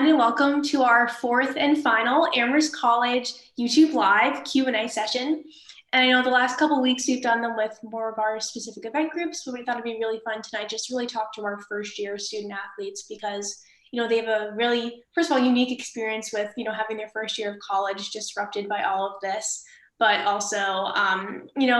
and welcome to our fourth and final Amherst College YouTube Live Q&A session. And I know the last couple of weeks we've done them with more of our specific event groups, but we thought it'd be really fun tonight just to really talk to our first year student athletes because, they have a really, first of all, unique experience with, having their first year of college disrupted by all of this. But also,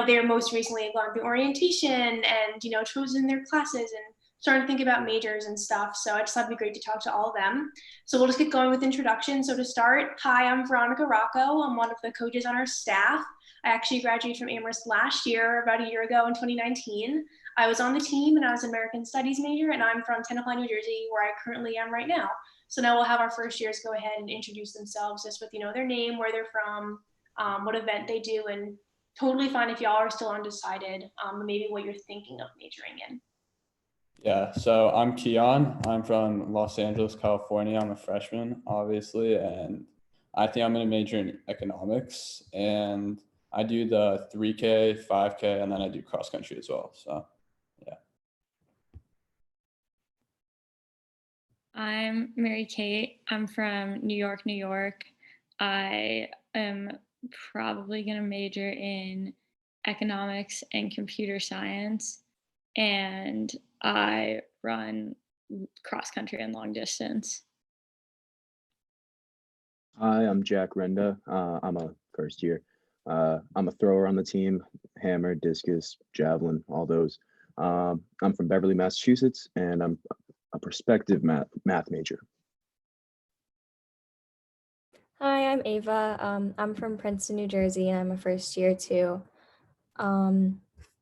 they're most recently gone through orientation and, chosen their classes and starting to think about majors and stuff. So I just thought it'd be great to talk to all of them. So we'll just get going with introductions. So to start, hi, I'm Rocco. I'm one of the coaches on our staff. I actually graduated from Amherst last year, about a year ago in 2019. I was on the team and I was an American Studies major, and I'm from Tenafly, New Jersey, where I currently am right now. So now we'll have our first years go ahead and introduce themselves just with, their name, where they're from, what event they do, and totally fine if y'all are still undecided, maybe what you're thinking of majoring in. Yeah, so I'm Keon. I'm from Los Angeles, California. I'm a freshman, obviously, and I think I'm going to major in economics. And I do the 3K, 5K, and then I do cross country as well. So, yeah. I'm Mary Kate. I'm from New York, New York. I am probably going to major in economics and computer science. And I run cross country and long distance. Hi, I'm Jack Renda. I'm a first year. I'm a thrower on the team, hammer, discus, javelin, all those. I'm from Beverly, Massachusetts, and I'm a prospective math major. Hi, I'm Ava. I'm from Princeton, New Jersey, and I'm a first year too.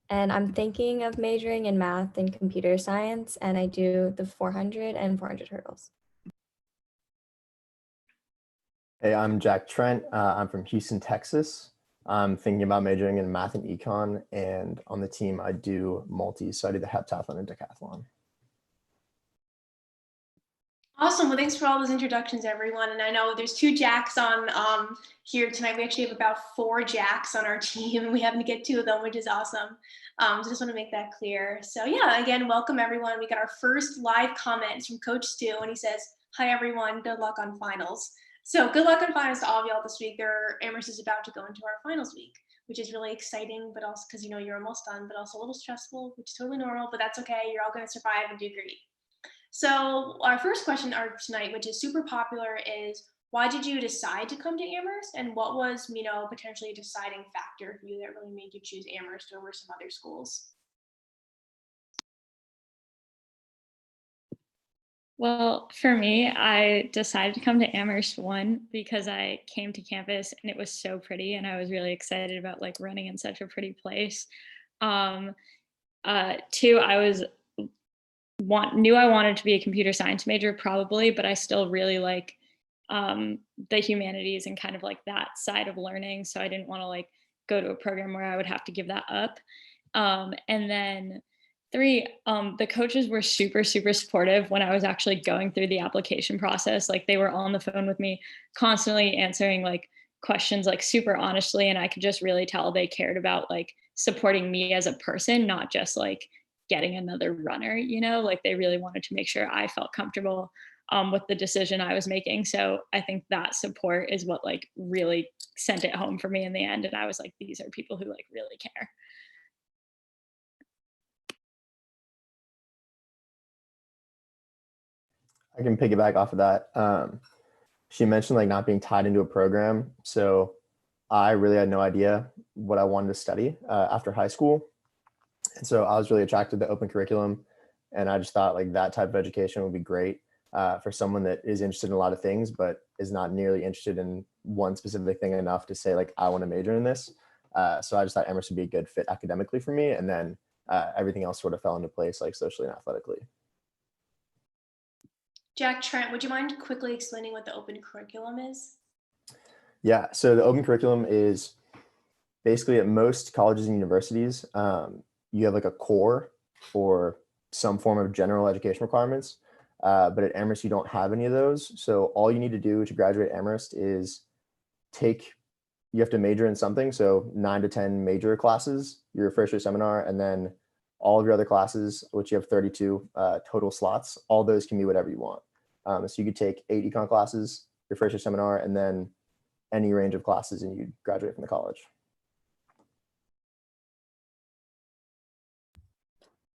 And I'm thinking of majoring in math and computer science, and I do the 400 and 400 hurdles. Hey, I'm Jack Trent. I'm from Houston, Texas. I'm thinking about majoring in math and econ, and on the team I do multi, so I do the heptathlon and decathlon. Awesome. Well, thanks for all those introductions, everyone. And I know there's two Jacks on here tonight. We actually have about 4 Jacks on our team, and we happen to get 2 of them, which is awesome. So just want to make that clear. So yeah, again, welcome everyone. We got our first live comments from Coach Stu, and he says, "Hi everyone, good luck on finals." So good luck on finals to all of y'all this week. Amherst is about to go into our finals week, which is really exciting, but also because you're almost done, but also a little stressful, which is totally normal, but that's okay. You're all going to survive and do great. So our first question tonight, which is super popular, is why did you decide to come to Amherst, and what was, potentially a deciding factor for you that really made you choose Amherst over some other schools? Well, for me, I decided to come to Amherst, one, because I came to campus and it was so pretty and I was really excited about running in such a pretty place. 2, I knew I wanted to be a computer science major probably, but I still really like the humanities and kind of that side of learning. So I didn't want to go to a program where I would have to give that up. And then 3, the coaches were super, super supportive when I was actually going through the application process. They were on the phone with me constantly answering questions super honestly. And I could just really tell they cared about supporting me as a person, not just getting another runner, they really wanted to make sure I felt comfortable with the decision I was making. So I think that support is what really sent it home for me in the end. And I was like, these are people who really care. I can piggyback off of that. She mentioned not being tied into a program. So I really had no idea what I wanted to study after high school. And so I was really attracted to the open curriculum, and I just thought that type of education would be great for someone that is interested in a lot of things, but is not nearly interested in one specific thing enough to say I want to major in this. So I just thought Amherst would be a good fit academically for me. And then everything else sort of fell into place socially and athletically. Jack Trent, would you mind quickly explaining what the open curriculum is? Yeah, so the open curriculum is basically at most colleges and universities, you have a core for some form of general education requirements, but at Amherst you don't have any of those. So all you need to do to graduate Amherst is you have to major in something. So 9 to 10 major classes, your first year seminar, and then all of your other classes, which you have 32 total slots, all those can be whatever you want. So you could take 8 econ classes your first year seminar, and then any range of classes, and you graduate from the college.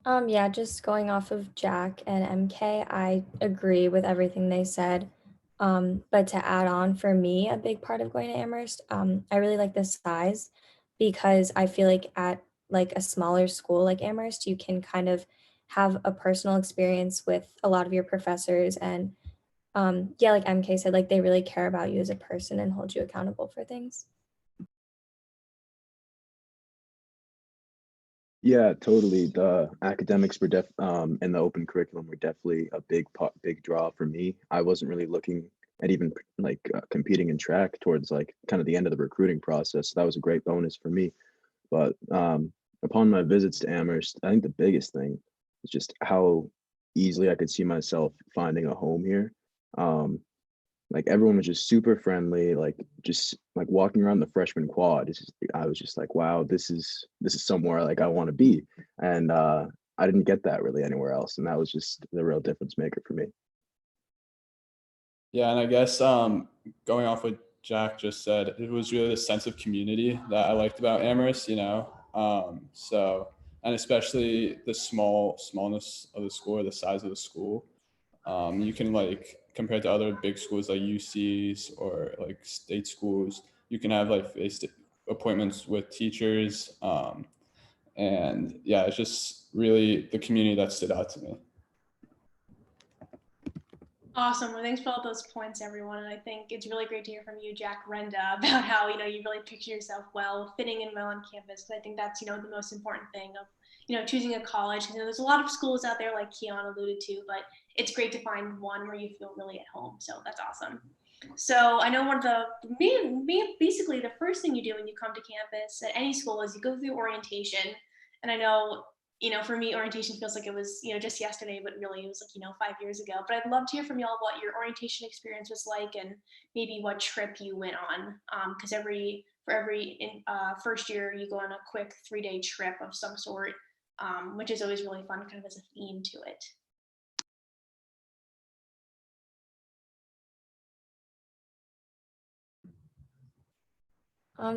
Yeah, just going off of Jack and MK, I agree with everything they said. But to add on, for me, a big part of going to Amherst, I really like the size, because I feel like at like a smaller school like Amherst, you can kind of have a personal experience with a lot of your professors, and yeah, like MK said, like they really care about you as a person and hold you accountable for things. Yeah, totally. The academics were and the open curriculum were definitely a big draw for me. I wasn't really looking at even like competing in track towards like kind of the end of the recruiting process. So that was a great bonus for me. But upon my visits to Amherst, I think the biggest thing is just how easily I could see myself finding a home here. Um, like everyone was just super friendly, like just like walking around the freshman quad. I was just like, wow, this is somewhere like I want to be. And I didn't get that really anywhere else. And that was just the real difference maker for me. Yeah, and I guess going off what Jack just said, it was really the sense of community that I liked about Amherst, so, and especially the smallness of the school, or the size of the school. You can like compared to other big schools like UCs or like state schools, you can have like face appointments with teachers. And yeah, it's just really the community that stood out to me. Awesome. Well, thanks for all those points, everyone. And I think it's really great to hear from you, Jack Renda, about how, you really picture yourself well, fitting in well on campus. Because I think that's, the most important thing of, choosing a college. There's a lot of schools out there, like Keon alluded to, but it's great to find one where you feel really at home. So that's awesome. So I know one of the basically the first thing you do when you come to campus at any school is you go through orientation. And I know, for me, orientation feels like it was, just yesterday, but really it was like, 5 years ago. But I'd love to hear from y'all what your orientation experience was like, and maybe what trip you went on. Because for every first year, you go on a quick 3-day trip of some sort, which is always really fun, kind of as a theme to it.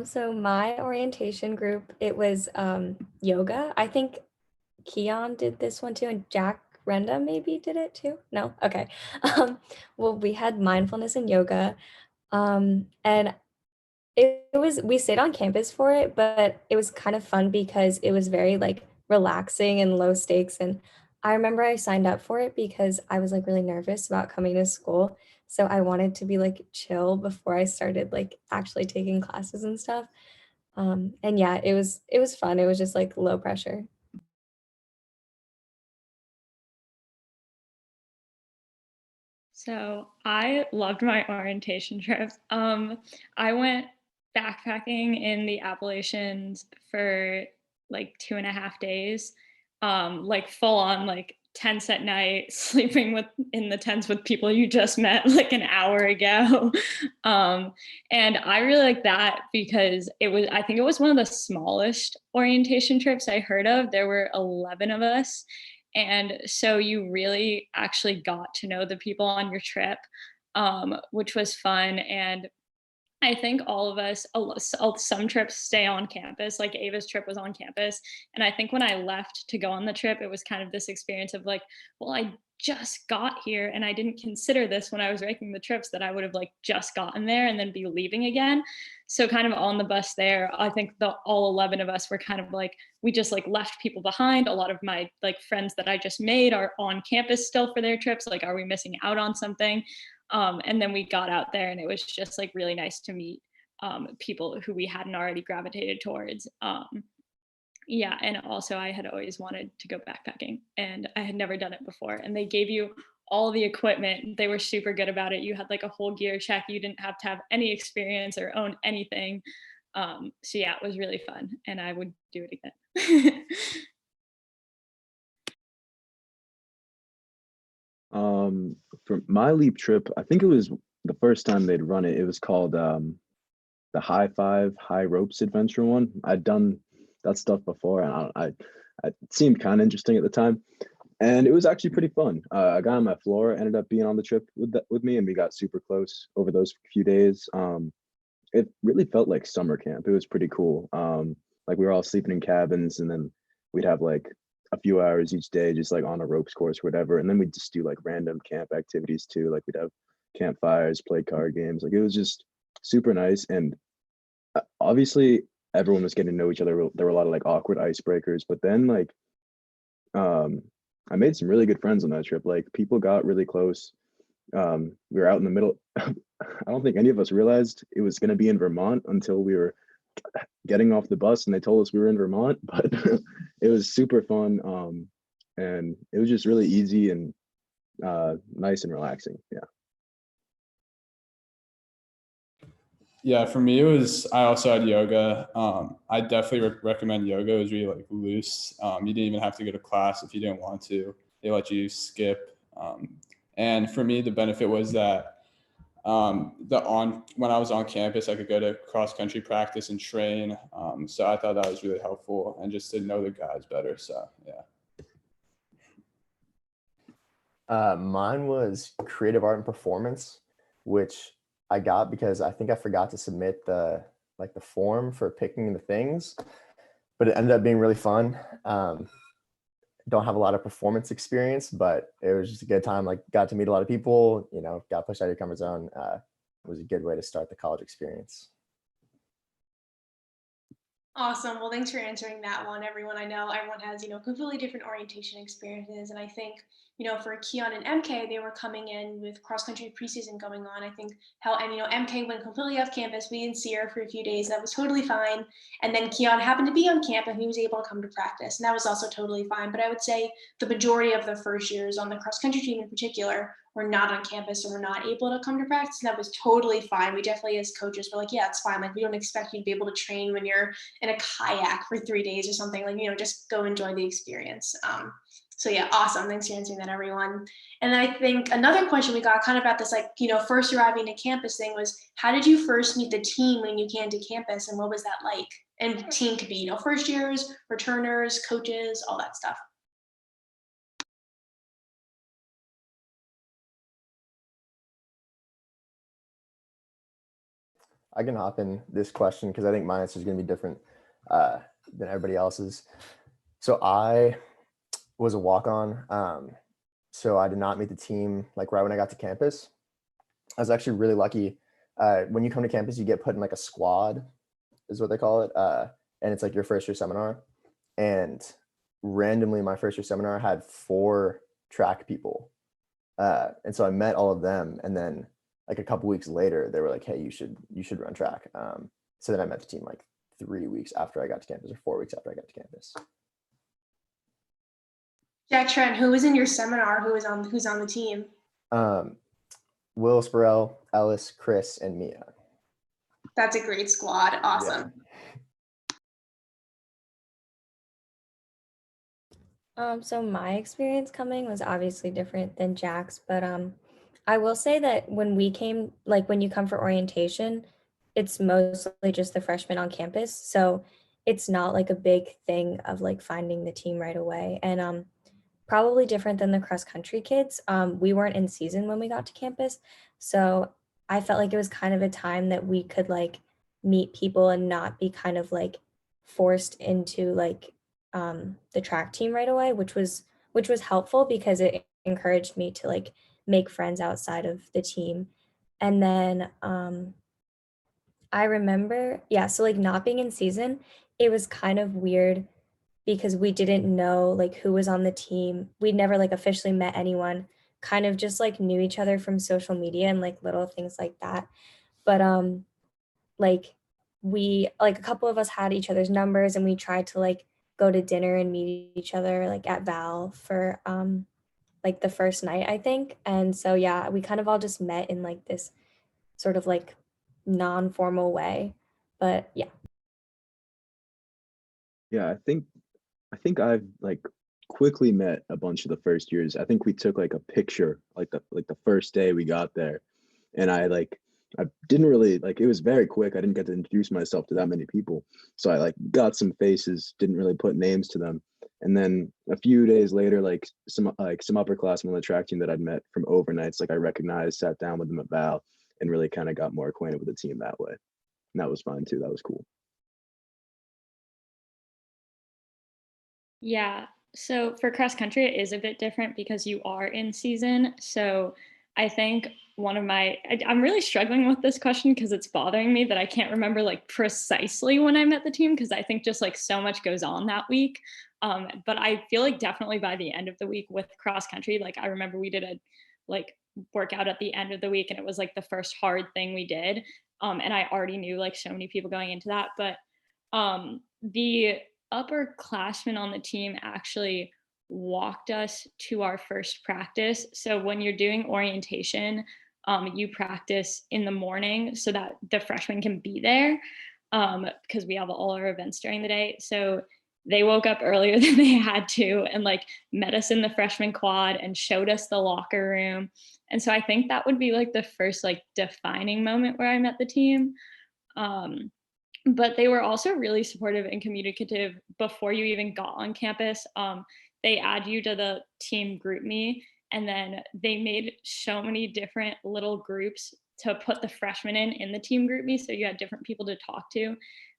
So my orientation group, it was yoga. I think Keon did this one too, and Jack Renda maybe did it too. No? Okay. Well, we had mindfulness and yoga. And we stayed on campus for it, but it was kind of fun because it was very like relaxing and low stakes. And I remember I signed up for it because I was like really nervous about coming to school. So I wanted to be like chill before I started like actually taking classes and stuff. And yeah, it was fun. It was just like low pressure. So I loved my orientation trip. I went backpacking in the Appalachians for like 2.5 days, like full on like tents at night, sleeping in the tents with people you just met like an hour ago. And I really like that because I think it was one of the smallest orientation trips I heard of. There were 11 of us. And so you really actually got to know the people on your trip, which was fun. And I think all of us, some trips stay on campus, like Ava's trip was on campus. And I think when I left to go on the trip, it was kind of this experience of like, well, I just got here and I didn't consider this when I was making the trips that I would have like just gotten there and then be leaving again. So kind of on the bus there, I think all 11 of us were kind of like, we just like left people behind. A lot of my like friends that I just made are on campus still for their trips. Like, are we missing out on something? And then we got out there and it was just like really nice to meet people who we hadn't already gravitated towards. Yeah, and also I had always wanted to go backpacking and I had never done it before. And they gave you all the equipment. They were super good about it. You had like a whole gear check. You didn't have to have any experience or own anything. So yeah, it was really fun and I would do it again. For my leap trip, I think it was the first time they'd run it. It was called the High Five High Ropes Adventure one. I'd done that stuff before, and it seemed kind of interesting at the time. And it was actually pretty fun. A guy on my floor ended up being on the trip with me, and we got super close over those few days. It really felt like summer camp. It was pretty cool. Like we were all sleeping in cabins, and then we'd have like a few hours each day, just like on a ropes course, whatever. And then we'd just do like random camp activities too. Like we'd have campfires, play card games. Like it was just super nice. And obviously everyone was getting to know each other. There were a lot of like awkward icebreakers, but then like I made some really good friends on that trip. Like people got really close. We were out in the middle. I don't think any of us realized it was going to be in Vermont until we were getting off the bus and they told us we were in Vermont, but it was super fun. And it was just really easy and nice and relaxing. Yeah. Yeah, for me, I also had yoga. I definitely recommend yoga. It was really like loose. You didn't even have to go to class if you didn't want to. They let you skip. And for me, the benefit was that when I was on campus, I could go to cross country practice and train. So I thought that was really helpful and just to know the guys better. So yeah. Mine was creative art and performance, which I got because I think I forgot to submit the form for picking the things, but it ended up being really fun. Don't have a lot of performance experience, but it was just a good time. Like got to meet a lot of people, got pushed out of your comfort zone. It was a good way to start the college experience. Awesome. Well, thanks for answering that one, everyone. I know everyone has, completely different orientation experiences. And I think, for Keon and MK, they were coming in with cross-country preseason going on. I think MK went completely off campus. We didn't see her for a few days. That was totally fine. And then Keon happened to be on camp and he was able to come to practice. And that was also totally fine. But I would say the majority of the first years on the cross-country team in particular were not on campus or were not able to come to practice. And that was totally fine. We definitely, as coaches, were like, yeah, it's fine. Like, we don't expect you to be able to train when you're in a kayak for 3 days or something. Like, just go enjoy the experience. So yeah, awesome. Thanks for answering that, everyone. And then I think another question we got kind of about this, first arriving to campus thing was, how did you first meet the team when you came to campus and what was that like? And team could be, first years, returners, coaches, all that stuff. I can hop in this question because I think my answer is going to be different than everybody else's. So I was a walk-on. So I did not meet the team like right when I got to campus. I was actually really lucky. When you come to campus, you get put in like a squad is what they call it. And it's like your first year seminar. And randomly my first year seminar had 4 track people. And so I met all of them. And then like a couple weeks later, they were like, hey, you should run track. So then I met the team like 3 weeks after I got to campus or 4 weeks after I got to campus. Jack Trent, who was in your seminar? Who's on the team? Will Spurrell, Ellis, Chris, and Mia. That's a great squad. Awesome. Yeah. So my experience coming was obviously different than Jack's, but I will say that when we came, like when you come for orientation, it's mostly just the freshmen on campus. So it's not like a big thing of like finding the team right away. And probably different than the cross country kids. We weren't in season when we got to campus. So I felt like it was kind of a time that we could like meet people and not be kind of like forced into like the track team right away, which was helpful because it encouraged me to like make friends outside of the team. And then I remember, so like not being in season, it was kind of weird because we didn't know like who was on the team. We'd never like officially met anyone, kind of just like knew each other from social media and like little things like that. But like we like a couple of us had each other's numbers and we tried to like go to dinner and meet each other like at Val for like the first night, I think. And so yeah, we kind of all just met in like this sort of like non-formal way. But yeah. Yeah, I think I've like quickly met a bunch of the first years. I think we took like a picture like the first day we got there, and I like I didn't really like, it was very quick. I didn't get to introduce myself to that many people. So I like got some faces, didn't really put names to them. And then a few days later, some upperclassmen on the track team that I'd met from overnights, like I recognized, sat down with them at Val and really kind of got more acquainted with the team that way. And that was fun too. That was cool. Yeah. So for cross country, it is a bit different because you are in season. So I think I'm really struggling with this question because it's bothering me that I can't remember like precisely when I met the team because I think just like so much goes on that week. But I feel like definitely by the end of the week with cross country, like I remember we did a like workout at the end of the week and it was like the first hard thing we did. And I already knew like so many people going into that. But the upperclassmen on the team actually walked us to our first practice. So when you're doing orientation, you practice in the morning so that the freshmen can be there because we have all our events during the day. So they woke up earlier than they had to and like met us in the freshman quad and showed us the locker room. And so I think that would be like the first like defining moment where I met the team. But they were also really supportive and communicative before you even got on campus. They add you to the team group me, and then they made so many different little groups to put the freshmen in the team group me, so you had different people to talk to.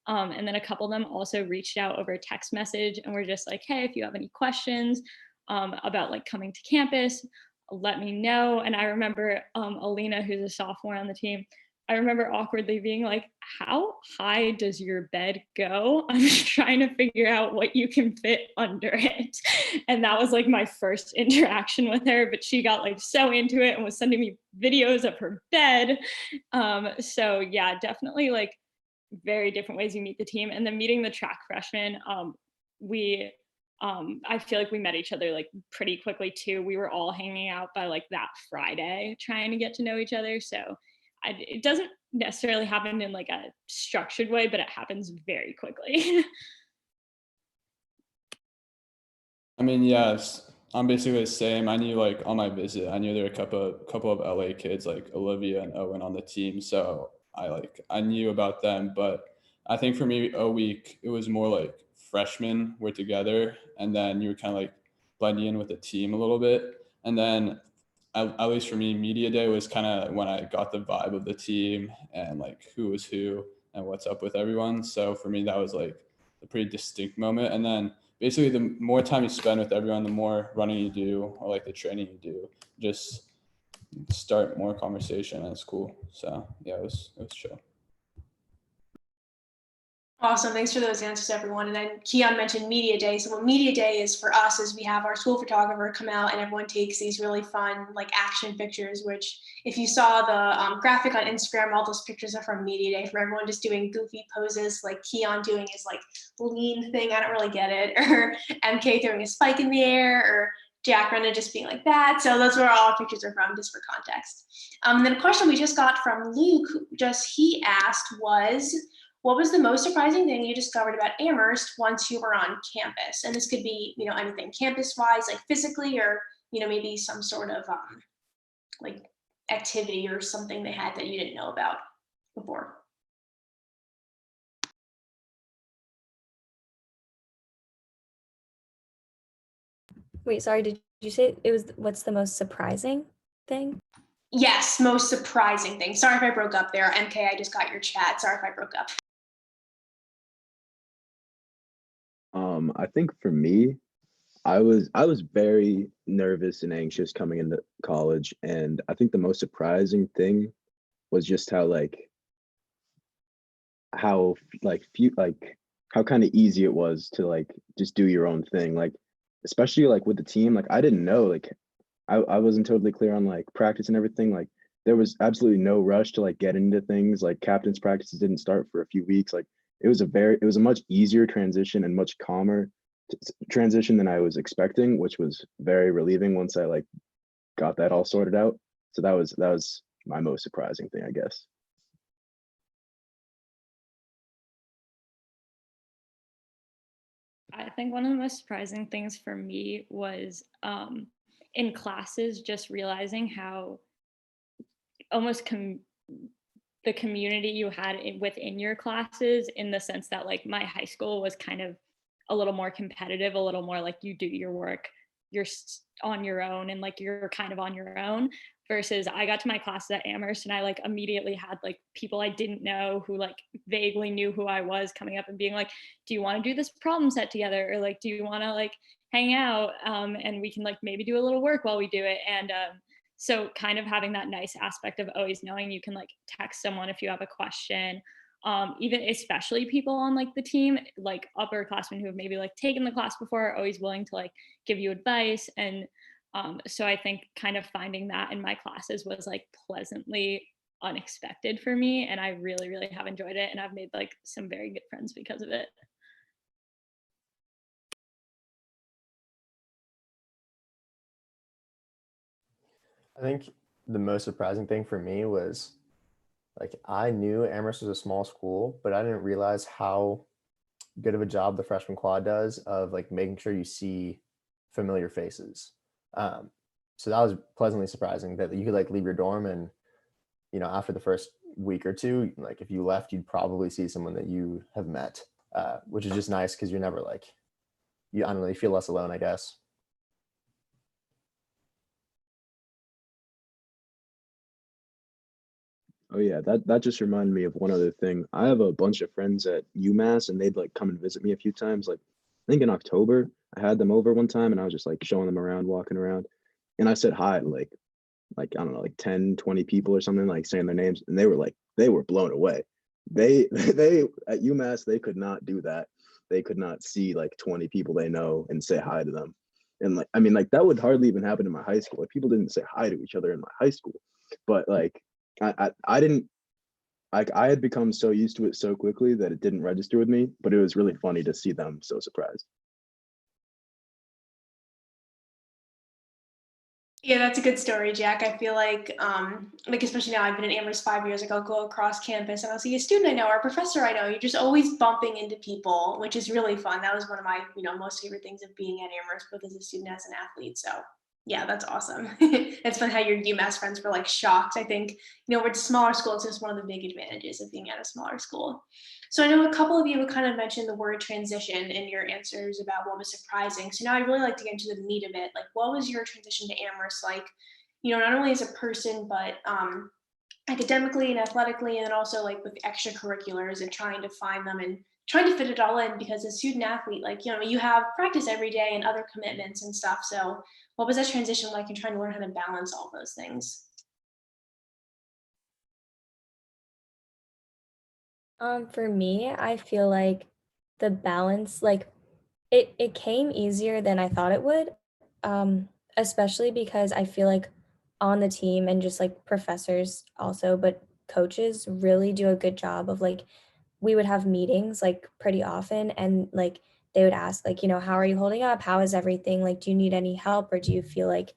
And then a couple of them also reached out over text message and were just like, hey, if you have any questions about like coming to campus, let me know. And I remember Alina, who's a sophomore on the team, I remember awkwardly being like, how high does your bed go? I'm just trying to figure out what you can fit under it. And that was like my first interaction with her, but she got like so into it and was sending me videos of her bed. So yeah, definitely like very different ways you meet the team. And then meeting the track freshmen, I feel like we met each other like pretty quickly too. We were all hanging out by like that Friday trying to get to know each other. So it doesn't necessarily happen in like a structured way, but it happens very quickly. I mean, yes, I'm basically the same. I knew like on my visit, I knew there were a couple of LA kids like Olivia and Owen on the team, so I knew about them. But I think for me, a week it was more like freshmen were together, and then you were kind of like blending in with the team a little bit, and then at least for me, media day was kind of when I got the vibe of the team and like who was who and what's up with everyone. So for me, that was like a pretty distinct moment. And then basically the more time you spend with everyone, the more running you do or like the training you do, just start more conversation and it's cool. So yeah, it was chill. Awesome. Thanks for those answers, everyone. And then Keon mentioned Media Day. So what Media Day is for us is we have our school photographer come out and everyone takes these really fun like action pictures, which if you saw the graphic on Instagram, all those pictures are from Media Day for everyone just doing goofy poses like Keon doing his like lean thing. I don't really get it. Or MK throwing a spike in the air or Jack Renna just being like that. So that's where all our pictures are from, just for context. And then a question we just got from Luke, he asked was, what was the most surprising thing you discovered about Amherst once you were on campus? And this could be, anything campus-wise, like physically, or, maybe some sort of like activity or something they had that you didn't know about before. Wait, sorry, did you say it was what's the most surprising thing? Yes, most surprising thing. Sorry if I broke up there. MK, I just got your chat. Sorry if I broke up. I think for me, I was very nervous and anxious coming into college, and I think the most surprising thing was just how how kind of easy it was to like just do your own thing, like especially like with the team. Like I didn't know, like I wasn't totally clear on like practice and everything. Like there was absolutely no rush to like get into things. Like captain's practices didn't start for a few weeks. Like it was a much easier transition and much calmer transition than I was expecting, which was very relieving once I like got that all sorted out. So that was my most surprising thing, I guess. I think one of the most surprising things for me was in classes, just realizing how almost the community you had within your classes, in the sense that like my high school was kind of a little more competitive, a little more like you do your work, you're on your own, and like you're kind of on your own, versus I got to my classes at Amherst and I like immediately had like people I didn't know who like vaguely knew who I was coming up and being like, do you want to do this problem set together, or like do you want to like hang out, and we can like maybe do a little work while we do it. And so kind of having that nice aspect of always knowing you can like text someone if you have a question, even especially people on like the team, like upperclassmen who have maybe like taken the class before, are always willing to like give you advice. And so I think kind of finding that in my classes was like pleasantly unexpected for me, and I really, really have enjoyed it, and I've made like some very good friends because of it. I think the most surprising thing for me was like I knew Amherst was a small school, but I didn't realize how good of a job the freshman quad does of like making sure you see familiar faces. Um, so that was pleasantly surprising that you could like leave your dorm and after the first week or two, like if you left, you'd probably see someone that you have met, which is just nice because you're never like I don't know, you feel less alone, I guess. Oh yeah, that just reminded me of one other thing. I have a bunch of friends at UMass, and they'd like come and visit me a few times. Like I think in October, I had them over one time, and I was just like showing them around, walking around, and I said hi to like I don't know, like 10, 20 people or something, like saying their names, and they were blown away. They at UMass, they could not do that. They could not see like 20 people they know and say hi to them. And like I mean, like that would hardly even happen in my high school. Like people didn't say hi to each other in my high school. But like I didn't, like I had become so used to it so quickly that it didn't register with me, but it was really funny to see them so surprised. Yeah, that's a good story, Jack. I feel like especially now I've been in Amherst 5 years, like I'll go across campus and I'll see a student I know or a professor I know. You're just always bumping into people, which is really fun. That was one of my, most favorite things of being at Amherst, both as a student as an athlete. So yeah, that's awesome. It's fun how your UMass friends were like shocked. I think, we're a smaller school. It's just one of the big advantages of being at a smaller school. So I know a couple of you have kind of mentioned the word transition in your answers about what was surprising. So now I'd really like to get into the meat of it. Like, what was your transition to Amherst like? Not only as a person, but academically and athletically, and then also like with extracurriculars and trying to find them and trying to fit it all in. Because as a student athlete, like you have practice every day and other commitments and stuff. So what was that transition like, and trying to learn how to balance all those things? For me, I feel like the balance, like it came easier than I thought it would. Especially because I feel like on the team and just like professors also, but coaches really do a good job of like we would have meetings like pretty often, and like they would ask like, how are you holding up? How is everything? Like, do you need any help, or do you feel like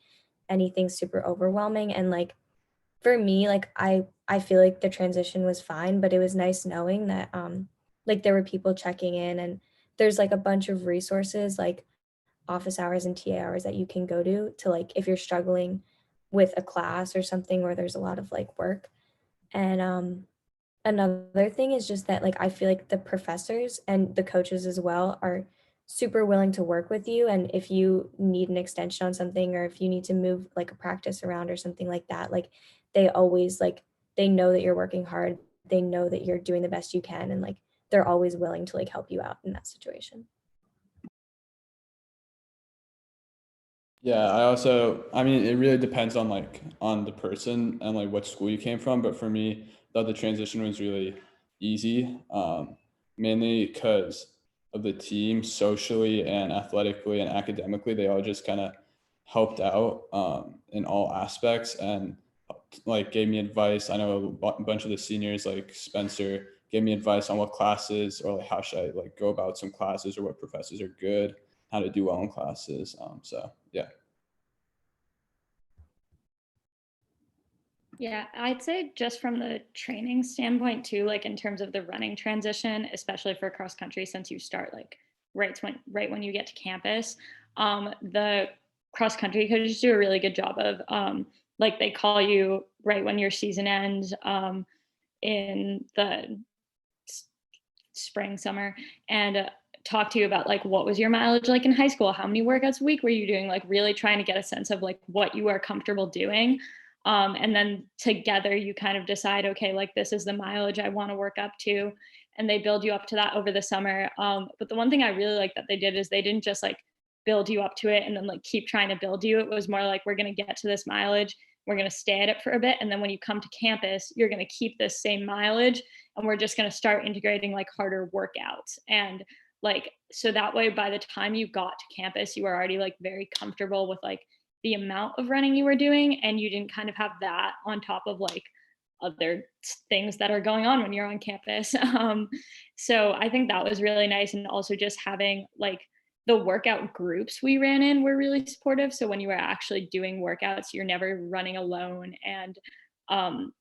anything's super overwhelming? And like for me, like I feel like the transition was fine, but it was nice knowing that like there were people checking in, and there's like a bunch of resources like office hours and TA hours that you can go to like if you're struggling with a class or something where there's a lot of like work. And another thing is just that like I feel like the professors and the coaches as well are super willing to work with you, and if you need an extension on something, or if you need to move like a practice around or something like that, like they always like they know that you're working hard, they know that you're doing the best you can, and like they're always willing to like help you out in that situation. Yeah, I mean, it really depends on on the person and like what school you came from. But for me, the transition was really easy, mainly because of the team socially and athletically and academically. They all just kind of helped out in all aspects and like gave me advice. I know a bunch of the seniors like Spencer gave me advice on what classes or like how should I like go about some classes or what professors are good, how to do well in classes. So yeah. Yeah, I'd say just from the training standpoint too, like in terms of the running transition, especially for cross country, since you start like right when you get to campus, the cross country coaches do a really good job of like they call you right when your season ends. in the spring, summer, and talk to you about like, what was your mileage like in high school? How many workouts a week were you doing? Like really trying to get a sense of like what you are comfortable doing. And then together you kind of decide, okay, like this is the mileage I want to work up to. And they build you up to that over the summer. But the one thing I really like that they did is they didn't just like build you up to it and then like keep trying to build you. It was more like, we're going to get to this mileage. We're going to stay at it for a bit. And then when you come to campus, you're going to keep this same mileage. And we're just going to start integrating like harder workouts. And like, so that way, by the time you got to campus, you were already like very comfortable with like the amount of running you were doing. And you didn't kind of have that on top of like other things that are going on when you're on campus. So I think that was really nice. And also just having like the workout groups we ran in were really supportive. So when you were actually doing workouts, you're never running alone. And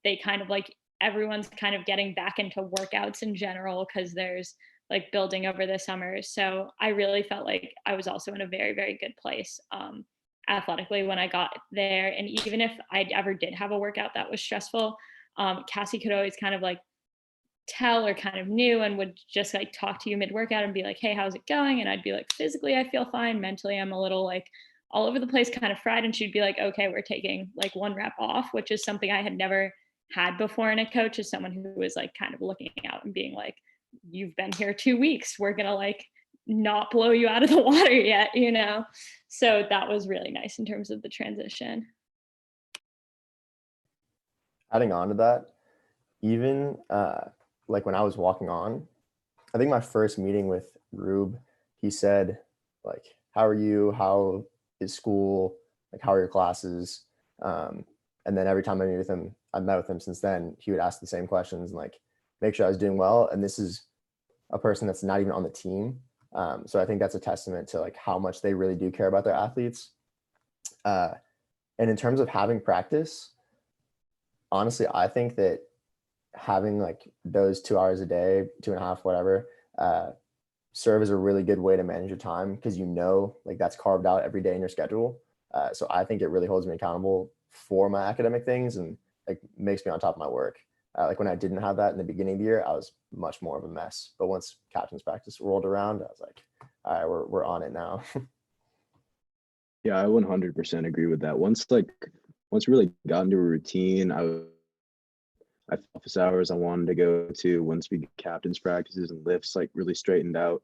they kind of like, everyone's kind of getting back into workouts in general because there's like building over the summer. So I really felt like I was also in a very, very good place athletically when I got there. And even if I ever did have a workout that was stressful, Cassie could always kind of like tell or kind of knew and would just like talk to you mid-workout and be like, hey, how's it going? And I'd be like, physically, I feel fine. Mentally, I'm a little like all over the place, kind of fried. And she'd be like, okay, we're taking like one rep off, which is something I had never had before in a coach, as someone who was like kind of looking out and being like, you've been here 2 weeks. We're going to like not blow you out of the water yet, you know? So that was really nice in terms of the transition. Adding on to that, even like when I was walking on, I think my first meeting with Rube, he said like, how are you? How is school? Like, how are your classes? And then every time I met with him since then, he would ask the same questions and like make sure I was doing well. And this is a person that's not even on the team. So I think that's a testament to like how much they really do care about their athletes. And in terms of having practice, honestly, I think that having like those 2 hours a day, 2.5, whatever, serve as a really good way to manage your time because you know like that's carved out every day in your schedule. So I think it really holds me accountable for my academic things and like makes me on top of my work. Like when I didn't have that in the beginning of the year, I was much more of a mess. But once captain's practice rolled around, I was like, all right, we're on it now. Yeah, I 100% agree with that. Once we really got into a routine, I office hours I wanted to go to. Once we get captain's practices and lifts like really straightened out,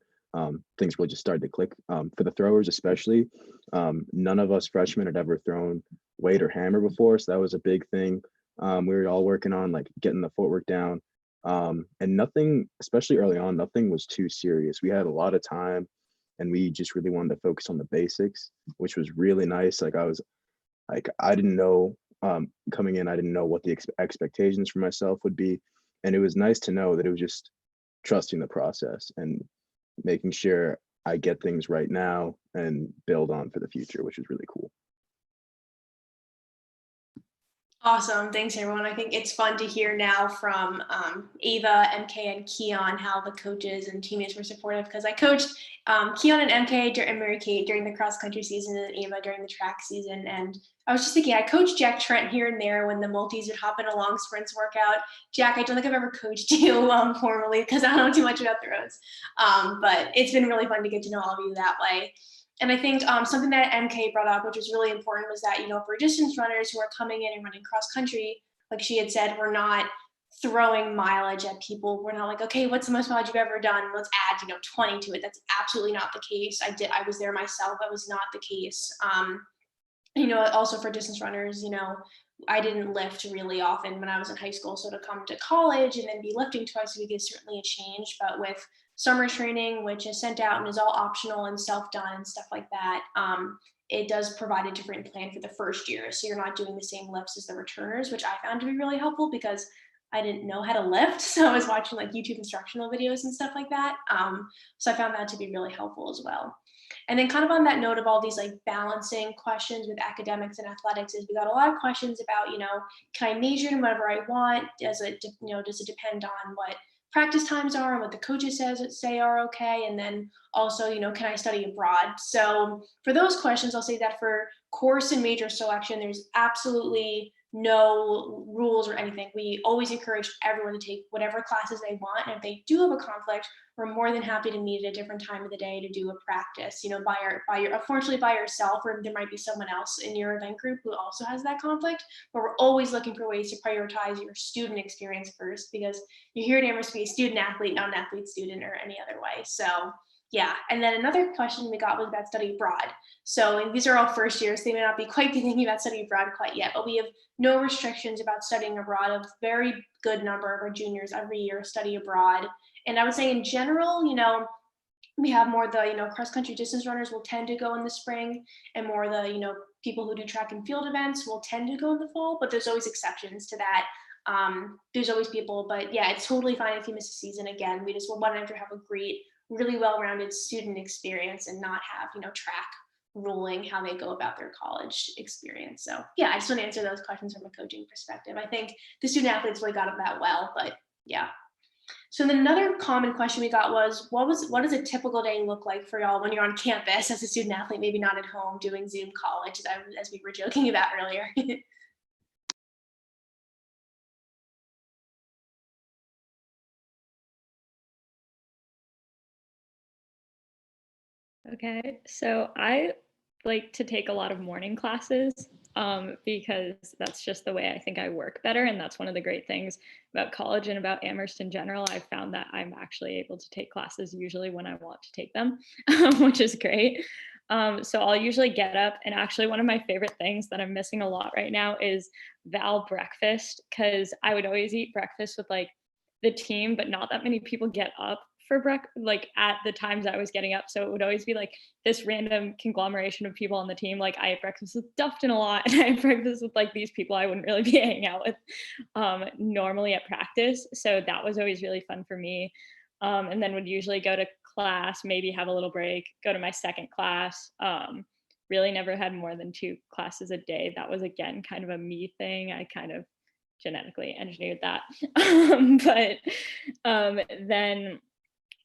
things really just started to click. For the throwers especially, none of us freshmen had ever thrown weight or hammer before, so that was a big thing. We were all working on like getting the footwork down, and nothing, especially early on, nothing was too serious. We had a lot of time and we just really wanted to focus on the basics, which was really nice. Like I didn't know, coming in, I didn't know what the expectations for myself would be. And it was nice to know that it was just trusting the process and making sure I get things right now and build on for the future, which is really cool. Awesome. Thanks, everyone. I think it's fun to hear now from Ava, MK, and Keon how the coaches and teammates were supportive because I coached Keon and MK and Mary Kate during the cross country season and Ava during the track season. And I was just thinking, I coached Jack Trent here and there when the multis would hop in a long sprints workout. Jack, I don't think I've ever coached you formally because I don't know too much about the roads. But it's been really fun to get to know all of you that way. And I think something that MK brought up, which was really important, was that, you know, for distance runners who are coming in and running cross country, like she had said, we're not throwing mileage at people. We're not like, okay, what's the most mileage you've ever done? Let's add, 20 to it. That's absolutely not the case. I was there myself. That was not the case. Also for distance runners, I didn't lift really often when I was in high school. So to come to college and then be lifting twice a week is certainly a change. But with summer training, which is sent out and is all optional and self-done and stuff like that, it does provide a different plan for the first year. So you're not doing the same lifts as the returners, which I found to be really helpful because I didn't know how to lift. So I was watching like YouTube instructional videos and stuff like that. So I found that to be really helpful as well. And then kind of on that note of all these like balancing questions with academics and athletics is we got a lot of questions about, can I major in whatever I want? Does it depend on what practice times are and what the coaches say are okay? And then also, can I study abroad? So for those questions, I'll say that for course and major selection, there's absolutely no rules or anything. We always encourage everyone to take whatever classes they want. And if they do have a conflict, we're more than happy to meet at a different time of the day to do a practice, unfortunately by yourself, or there might be someone else in your event group who also has that conflict. But we're always looking for ways to prioritize your student experience first, because you're here at Amherst to be a student athlete, not an athlete student or any other way. So yeah. And then another question we got was about study abroad. So these are all first years, so they may not be quite thinking about study abroad quite yet, but we have no restrictions about studying abroad. A very good number of our juniors every year study abroad. And I would say in general, we have more the, cross-country distance runners will tend to go in the spring, and more the, people who do track and field events will tend to go in the fall, but there's always exceptions to that. There's always people, but yeah, it's totally fine if you miss a season. Again, we just want to have a great, really well-rounded student experience and not have, track ruling how they go about their college experience. So yeah, I just want to answer those questions from a coaching perspective. I think the student athletes really got it that well, but yeah. So then another common question we got was, what does a typical day look like for y'all when you're on campus as a student athlete, maybe not at home doing Zoom college, as we were joking about earlier? Okay, so I like to take a lot of morning classes because that's just the way I think I work better. And that's one of the great things about college and about Amherst in general. I've found that I'm actually able to take classes usually when I want to take them, which is great. So I'll usually get up, and actually one of my favorite things that I'm missing a lot right now is Val breakfast, because I would always eat breakfast with like the team, but not that many people get up for like at the times I was getting up. So it would always be like this random conglomeration of people on the team. Like I had breakfast with Dufton a lot, and I had breakfast with like these people I wouldn't really be hanging out with normally at practice. So that was always really fun for me. And then would usually go to class, maybe have a little break, go to my second class. Really never had more than 2 classes a day. That was, again, kind of a me thing. I kind of genetically engineered that. Then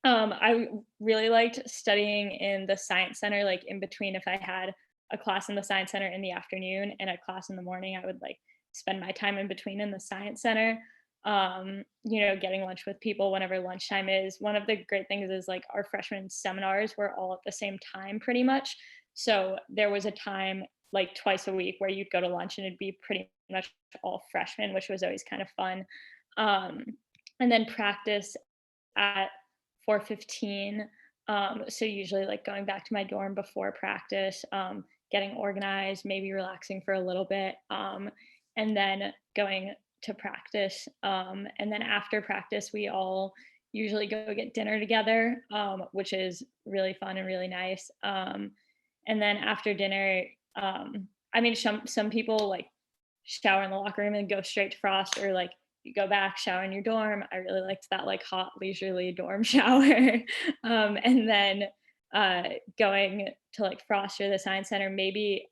I really liked studying in the science center, like in between. If I had a class in the science center in the afternoon and a class in the morning, I would like spend my time in between in the science center, getting lunch with people whenever lunchtime is. One of the great things is like our freshman seminars were all at the same time pretty much. So there was a time like twice a week where you'd go to lunch and it'd be pretty much all freshmen, which was always kind of fun. And then practice at 4:15. So usually like going back to my dorm before practice, getting organized, maybe relaxing for a little bit, and then going to practice. And then after practice, we all usually go get dinner together, which is really fun and really nice. And then after dinner, some people like shower in the locker room and go straight to Frost, or like you go back, shower in your dorm. I really liked that like hot, leisurely dorm shower. And then going to like Frost or the Science Center, maybe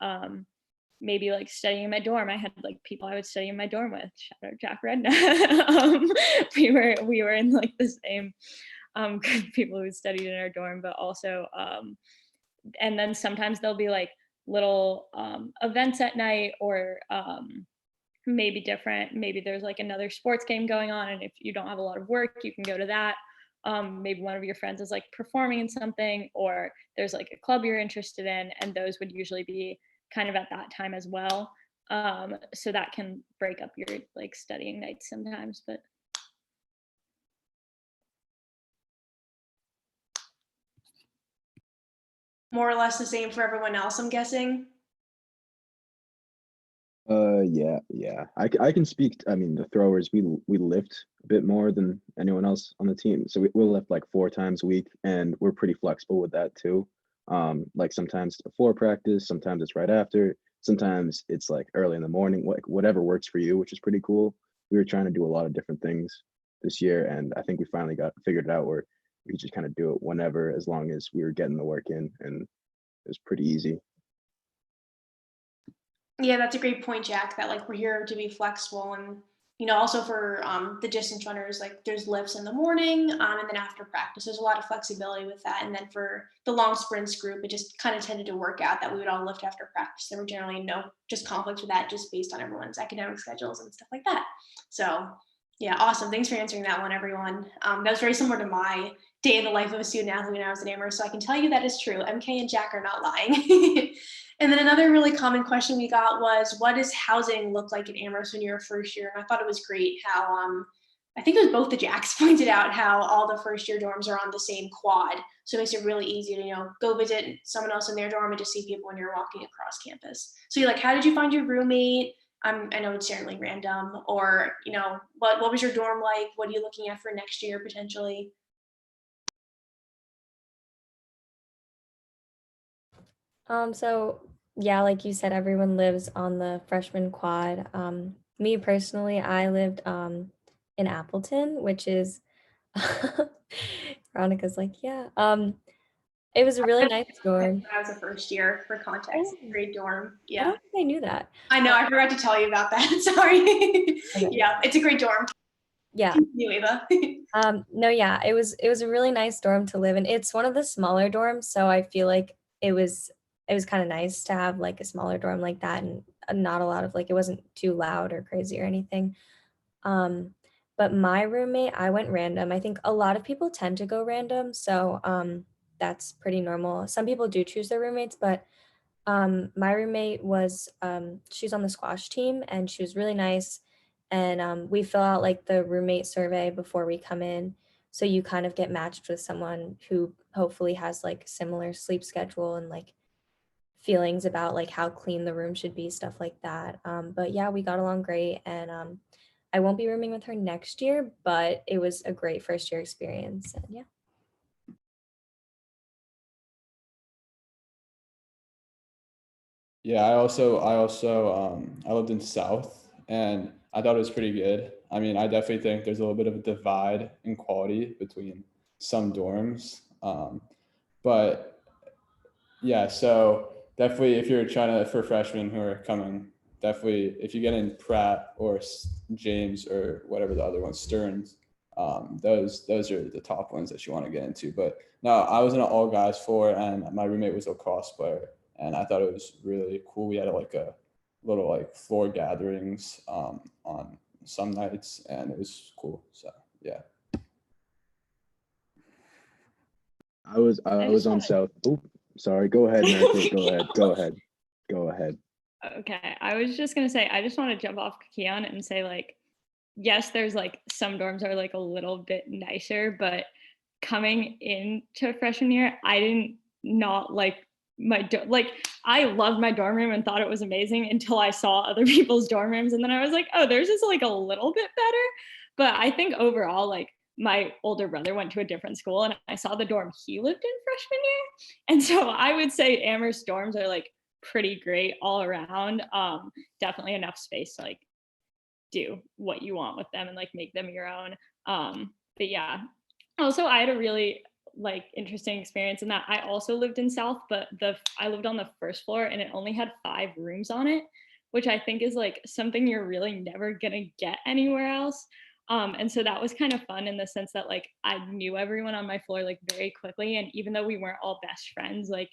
like studying in my dorm. I had like people I would study in my dorm with. Shout out Jack Redna. We were in like the same group of people who studied in our dorm, but also and then sometimes there'll be like little events at night, or maybe there's like another sports game going on, and if you don't have a lot of work, you can go to that. Maybe one of your friends is like performing in something, or there's like a club you're interested in, and those would usually be kind of at that time as well. So that can break up your like studying nights sometimes, but more or less the same for everyone else, I'm guessing. Yeah. I can speak. I mean, the throwers, we lift a bit more than anyone else on the team, so we'll lift like 4 times a week, and we're pretty flexible with that too. Like sometimes it's before practice, sometimes it's right after, sometimes it's like early in the morning. Whatever works for you, which is pretty cool. We were trying to do a lot of different things this year, and I think we finally got figured it out where we could just kind of do it whenever, as long as we were getting the work in, and it was pretty easy. Yeah, that's a great point, Jack, that like we're here to be flexible, and also for the distance runners, like there's lifts in the morning and then after practice, there's a lot of flexibility with that. And then for the long sprints group, it just kind of tended to work out that we would all lift after practice. There were generally no just conflicts with that, just based on everyone's academic schedules and stuff like that. So yeah, awesome. Thanks for answering that one, everyone. That was very similar to my day in the life of a student athlete when I was at Amherst. So I can tell you that is true. MK and Jack are not lying. And then another really common question we got was, what does housing look like at Amherst when you're a first year? And I thought it was great how, I think it was both the Jacks pointed out how all the first year dorms are on the same quad. So it makes it really easy to, go visit someone else in their dorm and just see people when you're walking across campus. So you're like, how did you find your roommate? I know it's certainly random, or, what was your dorm like? What are you looking at for next year potentially? So yeah, like you said, everyone lives on the freshman quad. Me personally, I lived in Appleton, which is Veronica's like, yeah. It was a really nice dorm. I was a first year for context, Oh. grade dorm. I Yeah. don't think I knew that. I know, I forgot to tell you about that. Sorry. Okay. Yeah, it's a great dorm. Yeah. You, Ava. No, yeah, it was a really nice dorm to live in. It's one of the smaller dorms, so I feel like it was kind of nice to have like a smaller dorm like that, and not a lot of like, it wasn't too loud or crazy or anything. But my roommate, I went random. I think a lot of people tend to go random, so that's pretty normal. Some people do choose their roommates, but my roommate was she's on the squash team, and she was really nice. And we fill out like the roommate survey before we come in, so you kind of get matched with someone who hopefully has like similar sleep schedule and like feelings about like how clean the room should be, stuff like that. But yeah, we got along great, and I won't be rooming with her next year, but it was a great first year experience. And yeah. Yeah, I lived in South, and I thought it was pretty good. I mean, I definitely think there's a little bit of a divide in quality between some dorms. But yeah, so definitely if you're trying to, for freshmen who are coming, definitely if you get in Pratt or James or whatever the other one, Stearns, those are the top ones that you want to get into. But no, I was in an all guys floor, and my roommate was a lacrosse player, and I thought it was really cool. We had like a little like floor gatherings on some nights, and it was cool. So yeah. I was on South. Oh, sorry. Go ahead, Mary. Go ahead. Okay, I was just gonna say, I just want to jump off Keon and say, like, yes, there's like some dorms are like a little bit nicer, but coming into freshman year, I didn't not like like I loved my dorm room and thought it was amazing until I saw other people's dorm rooms, and then I was like, oh, theirs is like a little bit better. But I think overall, like my older brother went to a different school, and I saw the dorm he lived in freshman year, and so I would say Amherst dorms are like pretty great all around. Definitely enough space to like do what you want with them and like make them your own. But yeah, also I had a really like interesting experience in that I also lived in South, but I lived on the first floor and it only had 5 rooms on it, which I think is like something you're really never gonna get anywhere else. And so that was kind of fun in the sense that like I knew everyone on my floor like very quickly, and even though we weren't all best friends, like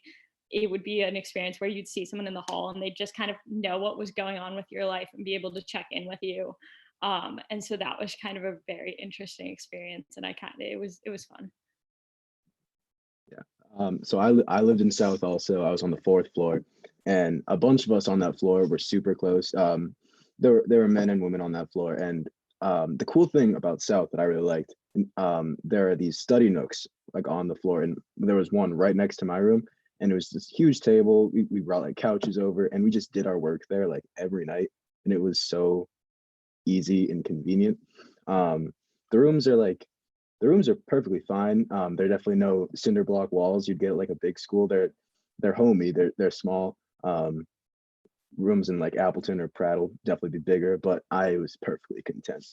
it would be an experience where you'd see someone in the hall and they'd just kind of know what was going on with your life and be able to check in with you. And so that was kind of a very interesting experience, and it was fun. Yeah. So I lived in South also. I was on the 4th floor, and a bunch of us on that floor were super close. There were men and women on that floor, and the cool thing about South that I really liked, there are these study nooks like on the floor, and there was one right next to my room, and it was this huge table. We brought like couches over, and we just did our work there like every night, and it was so easy and convenient. Um, the rooms are like the rooms are perfectly fine. They're definitely no cinder block walls you'd get at like a big school. They're homey. They're small. Rooms in like Appleton or Pratt will definitely be bigger, but I was perfectly content.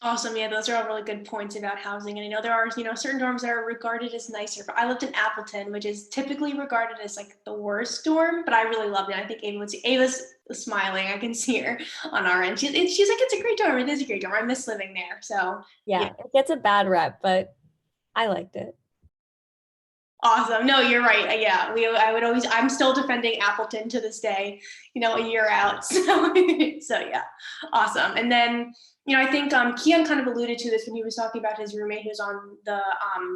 Awesome. Yeah, those are all really good points about housing. And I know there are, certain dorms that are regarded as nicer. But I lived in Appleton, which is typically regarded as like the worst dorm, but I really loved it. I think Ava's smiling. I can see her on our end. She's like, it's a great dorm. It is a great dorm. I miss living there. So Yeah, it gets a bad rep, but I liked it. awesome. No, you're right. Yeah, I'm still defending Appleton to this day, a year out. So yeah, awesome. And then, I think Keon kind of alluded to this when he was talking about his roommate who's on the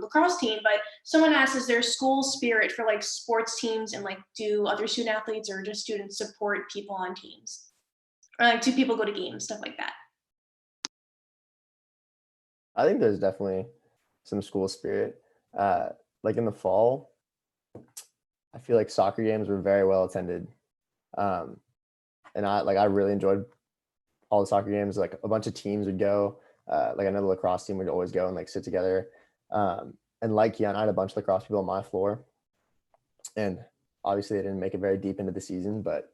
lacrosse team, but someone asked, is there school spirit for like sports teams, and like, do other student athletes or just students support people on teams? Or like, do people go to games, stuff like that? I think there's definitely some school spirit. Like in the fall, I feel like soccer games were very well attended. And I really enjoyed all the soccer games. Like a bunch of teams would go. Like I know the lacrosse team would always go and like sit together. And like Keon, I had a bunch of lacrosse people on my floor. And obviously they didn't make it very deep into the season, but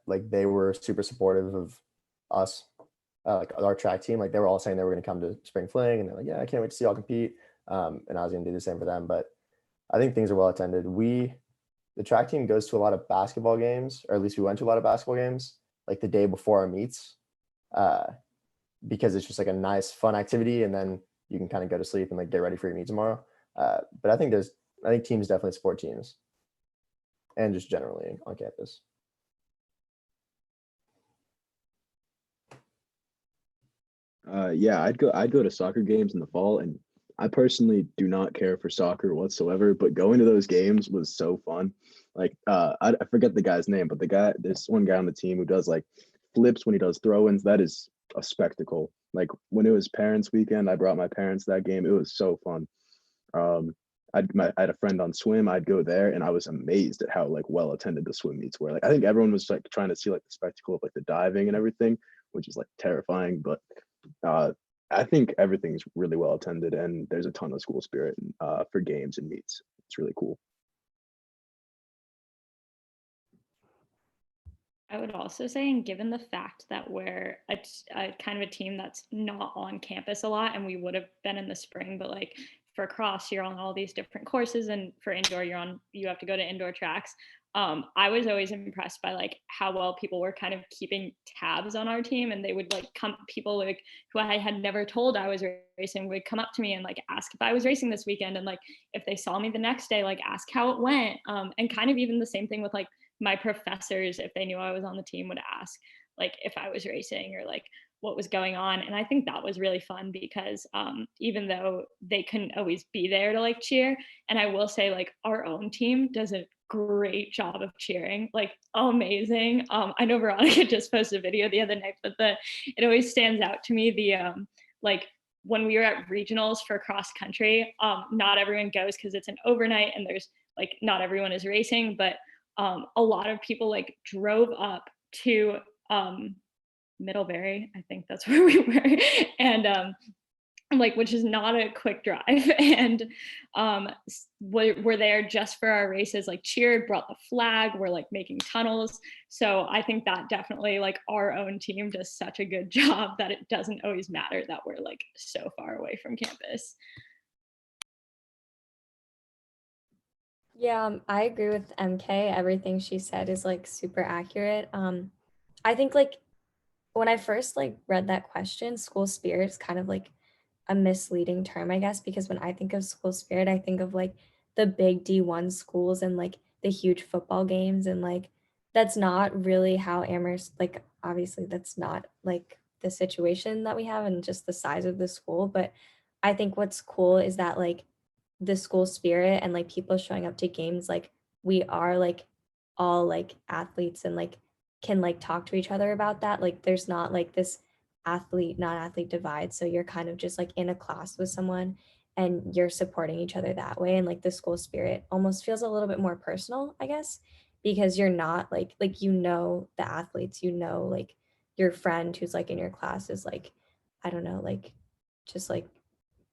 like they were super supportive of us, like our track team. Like they were all saying they were going to come to spring fling, and they're like, yeah, I can't wait to see y'all compete. And I was going to do the same for them. But I think things are well attended. The track team goes to a lot of basketball games, or at least we went to a lot of basketball games, like the day before our meets, because it's just like a nice, fun activity, and then you can kind of go to sleep and like get ready for your meet tomorrow. But I think teams definitely support teams, and just generally on campus. Yeah, I'd go to soccer games in the fall, and I personally do not care for soccer whatsoever, but going to those games was so fun. Like I forget the guy's name, but there's one guy on the team who does like flips when he does throw-ins. That is a spectacle. Like when it was parents weekend, I brought my parents that game. It was so fun. I had a friend on swim. I'd go there, and I was amazed at how like well attended the swim meets were. Like I think everyone was like trying to see like the spectacle of like the diving and everything, which is like terrifying. But I think everything's really well attended, and there's a ton of school spirit for games and meets. It's really cool. I would also say, and given the fact that we're a kind of a team that's not on campus a lot, and we would have been in the spring, but like for cross, you're on all these different courses, and for indoor, you have to go to indoor tracks. I was always impressed by like how well people were kind of keeping tabs on our team, and they would like people like who I had never told I was racing would come up to me and like ask if I was racing this weekend, and like if they saw me the next day, like ask how it went, and kind of even the same thing with like my professors, if they knew I was on the team, would ask like if I was racing or like what was going on. And I think that was really fun because even though they couldn't always be there to like cheer, and I will say like our own team does a great job of cheering, like amazing. I know Veronica just posted a video the other night, but it always stands out to me like when we were at regionals for cross country, not everyone goes because it's an overnight and there's like not everyone is racing, but a lot of people like drove up to Middlebury, I think that's where we were, and like which is not a quick drive, and we're there just for our races, like cheered, brought the flag, we're like making tunnels. So I think that definitely like our own team does such a good job that it doesn't always matter that we're like so far away from campus. Yeah, I agree with MK. Everything she said is like super accurate. I think like when I first like read that question, school spirit is kind of like a misleading term, I guess, because when I think of school spirit, I think of like the big D1 schools and like the huge football games, and like that's not really how Amherst, like obviously that's not like the situation that we have and just the size of the school, but I think what's cool is that like the school spirit and like people showing up to games, like we are like all like athletes and like can like talk to each other about that. Like there's not like this athlete non-athlete divide, so you're kind of just like in a class with someone and you're supporting each other that way. And like the school spirit almost feels a little bit more personal, I guess, because you're not like the athletes, like your friend who's like in your class is like, I don't know, like just like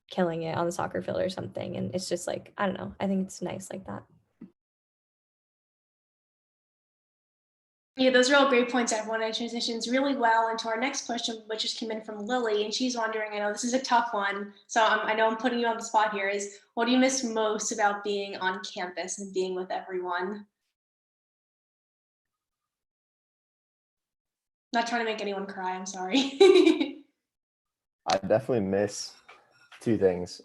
killing it on the soccer field or something. And it's just like, I don't know. I think it's nice like that. Yeah, those are all great points, everyone. It transitions really well into our next question, which just came in from Lily, and she's wondering, I know this is a tough one, so I know I'm putting you on the spot here, is what do you miss most about being on campus and being with everyone? Not trying to make anyone cry, I'm sorry. I definitely miss two things.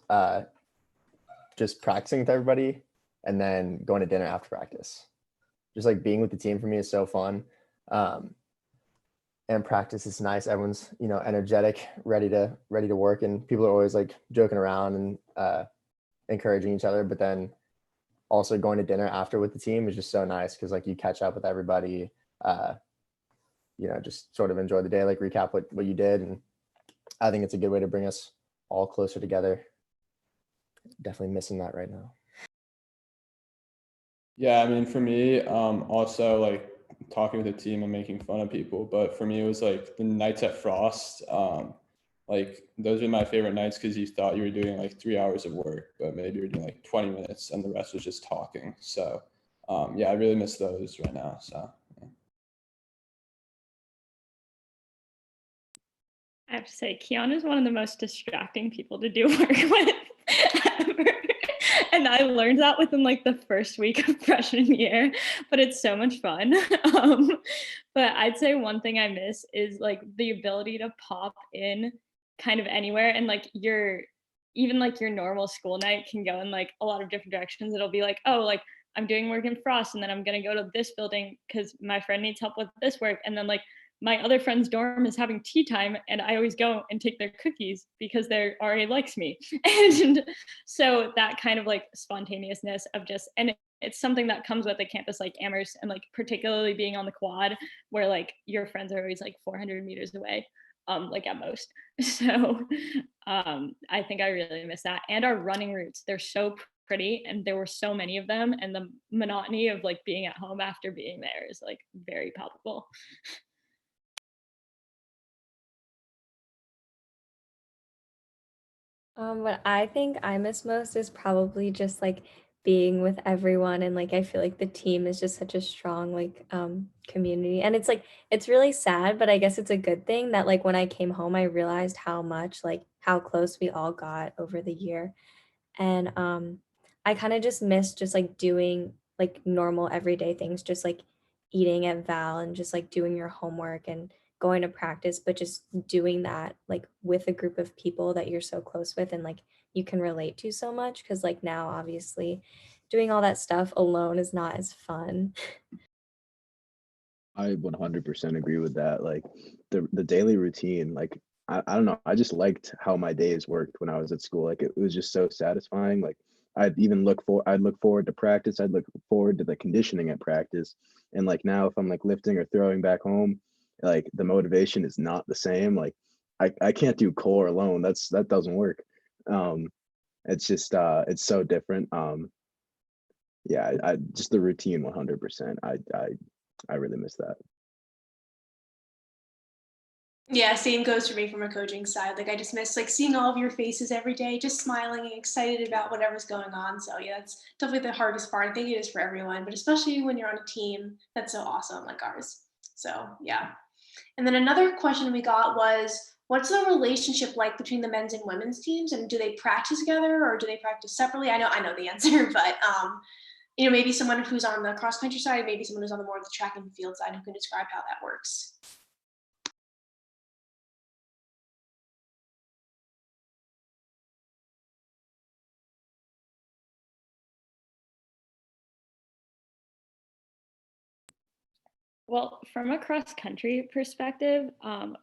Just practicing with everybody and then going to dinner after practice. Just like being with the team for me is so fun. And practice is nice. Everyone's, energetic, ready to work, and people are always like joking around and encouraging each other. But then also going to dinner after with the team is just so nice because like you catch up with everybody, just sort of enjoy the day, like recap what you did. And I think it's a good way to bring us all closer together. Definitely missing that right now. Yeah, I mean, for me, also like talking with the team and making fun of people, but for me, it was like the nights at Frost. Like those were my favorite nights because you thought you were doing like 3 hours of work, but maybe you're doing like 20 minutes and the rest was just talking. So yeah, I really miss those right now. So yeah. I have to say, Keon is one of the most distracting people to do work with ever. And I learned that within like the first week of freshman year, but it's so much fun. But I'd say one thing I miss is like the ability to pop in kind of anywhere, and like even like your normal school night can go in like a lot of different directions. It'll be like, oh, like I'm doing work in Frost and then I'm gonna go to this building because my friend needs help with this work. And then like my other friend's dorm is having tea time and I always go and take their cookies because their RA likes me. And so that kind of like spontaneousness of just, and it's something that comes with a campus like Amherst, and like particularly being on the quad where like your friends are always like 400 meters away, like at most. So I think I really miss that. And our running routes, they're so pretty and there were so many of them, and the monotony of like being at home after being there is like very palpable. What I think I miss most is probably just like being with everyone, and like I feel like the team is just such a strong like community, and it's like it's really sad, but I guess it's a good thing that like when I came home I realized how much like how close we all got over the year. And I kind of just miss just like doing like normal everyday things, just like eating at Val and just like doing your homework and going to practice, but just doing that like with a group of people that you're so close with and like you can relate to so much, because like now obviously doing all that stuff alone is not as fun. I 100% agree with that. Like the daily routine, like I don't know, I just liked how my days worked when I was at school. Like it was just so satisfying. Like I'd look forward to practice. I'd look forward to the conditioning at practice. And like now if I'm like lifting or throwing back home, like the motivation is not the same. Like I can't do core alone. That doesn't work. Um it's just it's so different. Yeah, I just the routine 100%. I really miss that. Yeah, same goes for me from a coaching side. Like I just miss like seeing all of your faces every day, just smiling and excited about whatever's going on. So yeah, it's definitely the hardest part. I think it is for everyone, but especially when you're on a team that's so awesome like ours. So yeah. And then another question we got was, what's the relationship like between the men's and women's teams, and do they practice together or do they practice separately? I know the answer, but maybe someone who's on the cross country side, maybe someone who's on the more of the track and field side who can describe how that works. Well, from a cross country perspective,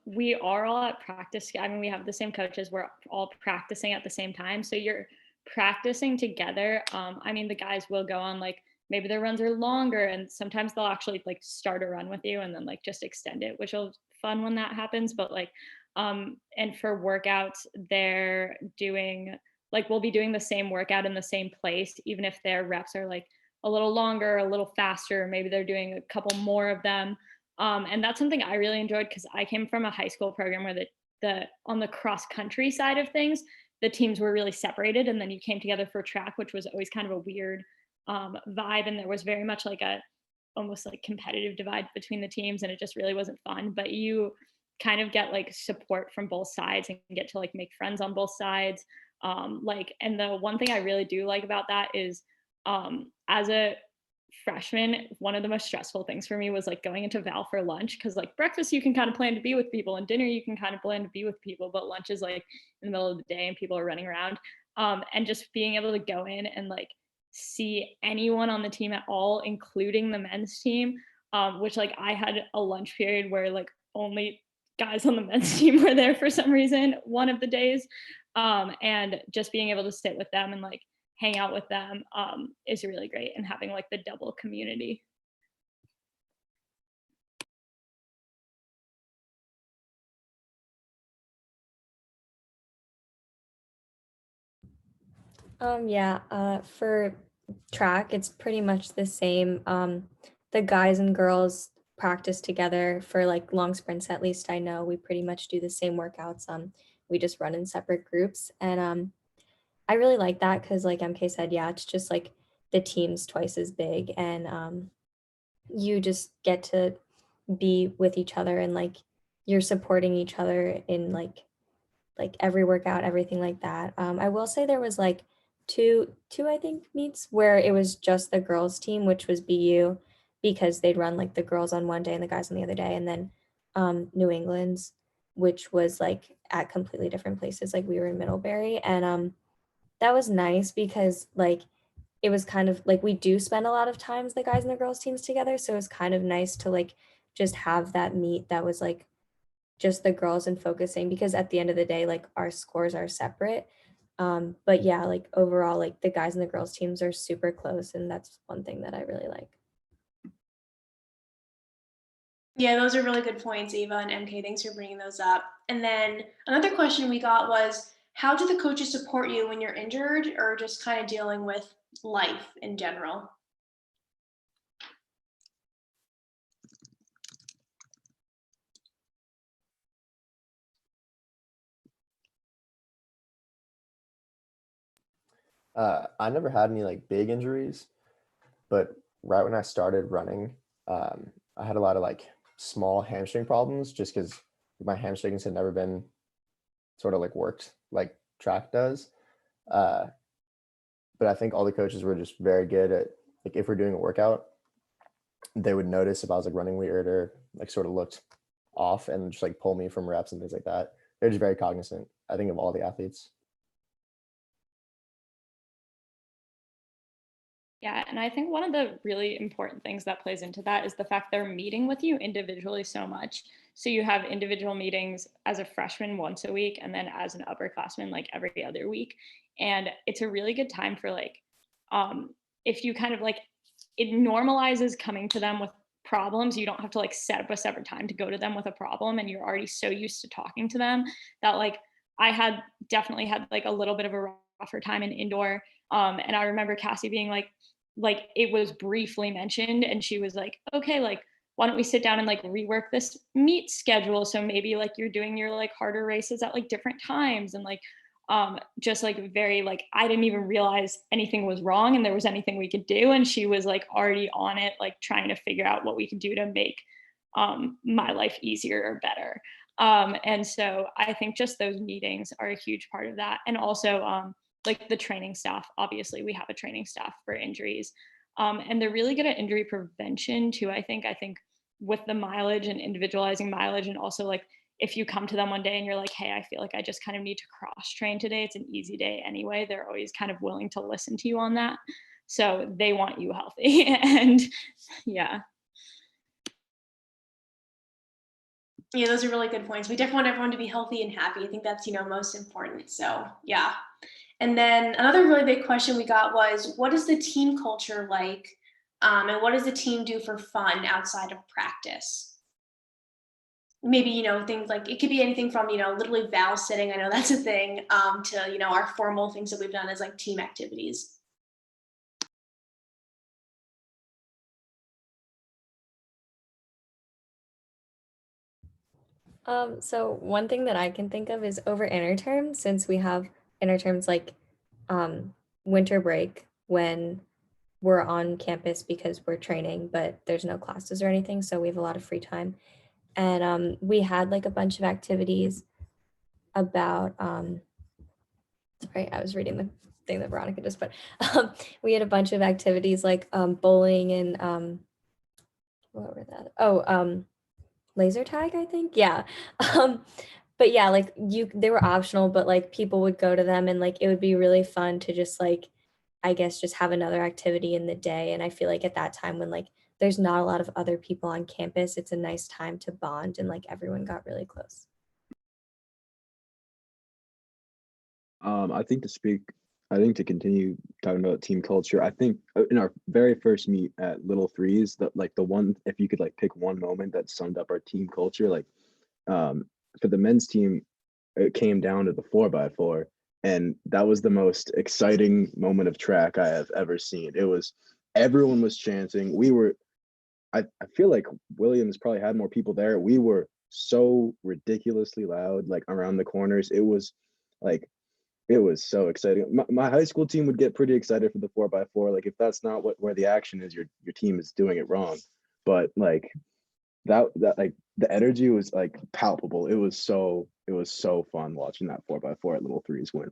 we are all at practice. I mean, we have the same coaches. We're all practicing at the same time. So you're practicing together. I mean, the guys will go on like maybe their runs are longer, and sometimes they'll actually like start a run with you and then like just extend it, which will fun when that happens. But like, and for workouts, they're doing like we'll be doing the same workout in the same place, even if their reps are like a little longer, a little faster. Maybe they're doing a couple more of them. And that's something I really enjoyed because I came from a high school program where the on the cross country side of things, the teams were really separated, and then you came together for track, which was always kind of a weird vibe. And there was very much like a almost like competitive divide between the teams, and it just really wasn't fun. But you kind of get like support from both sides and get to like make friends on both sides. Like, and the one thing I really do like about that is, as a freshman, one of the most stressful things for me was like going into Val for lunch, because like breakfast you can kind of plan to be with people, and dinner you can kind of plan to be with people, but lunch is like in the middle of the day and people are running around. And just being able to go in and like see anyone on the team at all, including the men's team, which like I had a lunch period where like only guys on the men's team were there for some reason one of the days, and just being able to sit with them and like hang out with them is really great, and having like the double community. For track, it's pretty much the same. The guys and girls practice together for like long sprints. At least I know we pretty much do the same workouts. We just run in separate groups, and I really like that because, like MK said, yeah, it's just like the team's twice as big, and you just get to be with each other, and like you're supporting each other in like every workout, everything like that. I will say there was like two I think meets where it was just the girls team, which was BU, because they'd run like the girls on one day and the guys on the other day, and then New England's, which was like at completely different places. Like we were in Middlebury, and that was nice because like it was kind of like we do spend a lot of times the guys and the girls teams together, so it was kind of nice to like just have that meet that was like just the girls and focusing, because at the end of the day like our scores are separate. But yeah, like overall like the guys and the girls teams are super close, and that's one thing that I really like. Yeah, those are really good points, Ava and MK. Thanks for bringing those up. And then another question we got was, how do the coaches support you when you're injured or just kind of dealing with life in general? I never had any like big injuries, but right when I started running, I had a lot of like small hamstring problems just because my hamstrings had never been sort of like worked like track does. Uh, but I think all the coaches were just very good at like if we're doing a workout, they would notice if I was like running weird or like sort of looked off and just like pull me from reps and things like that. They're just very cognizant, I think, of all the athletes. Yeah, and I think one of the really important things that plays into that is the fact they're meeting with you individually so much. So you have individual meetings as a freshman once a week, and then as an upperclassman like every other week. And it's a really good time for like, if you kind of like, it normalizes coming to them with problems. You don't have to like set up a separate time to go to them with a problem, and you're already so used to talking to them that like I had definitely had like a little bit of a rougher time in indoor. And I remember Cassie being like it was briefly mentioned, and she was like, okay, like why don't we sit down and like rework this meet schedule, so maybe like you're doing your like harder races at like different times, and like just like very like I didn't even realize anything was wrong and there was anything we could do, and she was like already on it, like trying to figure out what we could do to make my life easier or better. And so I think just those meetings are a huge part of that. And also like the training staff, obviously we have a training staff for injuries, and they're really good at injury prevention too. I think with the mileage and individualizing mileage, and also like if you come to them one day and you're like, hey, I feel like I just kind of need to cross train today, it's an easy day anyway, they're always kind of willing to listen to you on that. So they want you healthy. And yeah. Yeah, those are really good points. We definitely want everyone to be healthy and happy. I think that's, most important. So yeah. And then another really big question we got was, what is the team culture like? And what does the team do for fun outside of practice? Maybe, things like, it could be anything from, literally vow sitting, I know that's a thing, to, our formal things that we've done as like team activities. So one thing that I can think of is over interterm, since we have interterms like winter break when we're on campus because we're training, but there's no classes or anything, so we have a lot of free time. And we had like a bunch of activities about sorry, I was reading the thing that Veronica just put. We had a bunch of activities like bowling and what were that? Laser tag, I think. Yeah. Um, but yeah, like they were optional, but like people would go to them and like it would be really fun to just like, I guess, just have another activity in the day. And I feel like at that time when like there's not a lot of other people on campus, it's a nice time to bond and like everyone got really close. I think to continue talking about team culture, I think in our very first meet at Little Threes, that like the one, if you could like pick one moment that summed up our team culture, like for the men's team, it came down to the 4x4, and that was the most exciting moment of track I have ever seen. It was everyone was chanting. I feel like Williams probably had more people there. We were so ridiculously loud, like around the corners. Like it was so exciting. My high school team would get pretty excited for the 4x4. Like if that's not where the action is, your team is doing it wrong. But like that like the energy was like palpable. It was so fun watching that 4x4 at Little Threes win.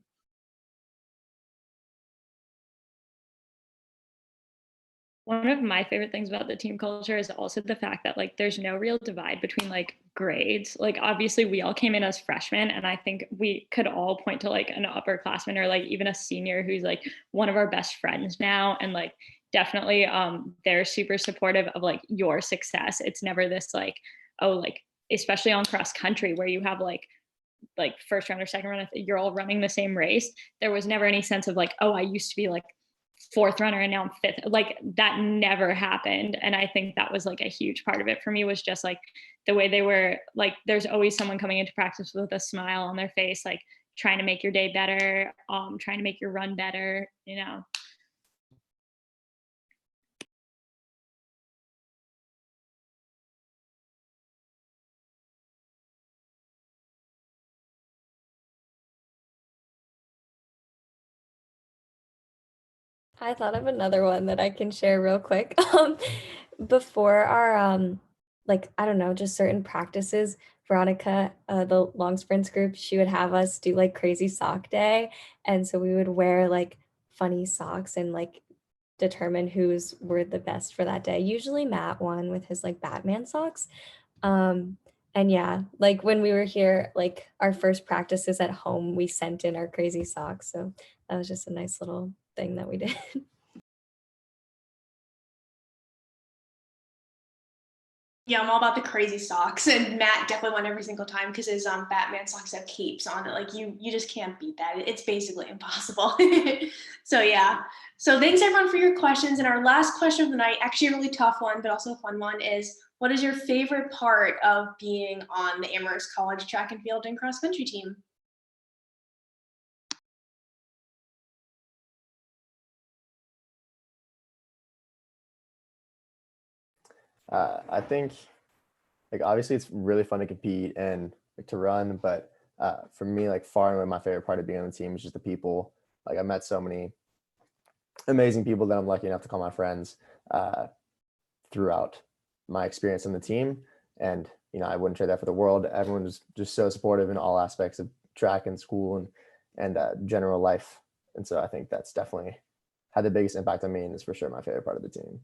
One of my favorite things about the team culture is also the fact that like there's no real divide between like grades. Like obviously we all came in as freshmen, and I think we could all point to like an upperclassman or like even a senior who's like one of our best friends now, and like definitely they're super supportive of like your success. It's never this like, oh, like especially on cross country where you have like first round or second round, you're all running the same race. There was never any sense of like, oh, I used to be like fourth runner and now I'm fifth. Like that never happened. And I think that was like a huge part of it for me, was just like the way they were like, there's always someone coming into practice with a smile on their face, like trying to make your day better, trying to make your run better, you know. I thought of another one that I can share real quick. Before our like I don't know, just certain practices, Veronica, the long sprints group, she would have us do like crazy sock day, and so we would wear like funny socks and like determine who's were the best for that day. Usually Matt won with his like Batman socks. Um, and yeah, like when we were here, like our first practices at home, we sent in our crazy socks. So that was just a nice little thing that we did. Yeah, I'm all about the crazy socks, and Matt definitely won every single time because his Batman socks have capes on it. Like you just can't beat that. It's basically impossible. So yeah. So thanks everyone for your questions. And our last question of the night, actually a really tough one, but also a fun one, is what is your favorite part of being on the Amherst College Track and Field and cross country team? I think like obviously it's really fun to compete and like, to run, but for me, like far and away my favorite part of being on the team is just the people. Like I met so many amazing people that I'm lucky enough to call my friends throughout my experience on the team. And I wouldn't trade that for the world. Everyone was just so supportive in all aspects of track and school and general life. And so I think that's definitely had the biggest impact on me, and is for sure my favorite part of the team.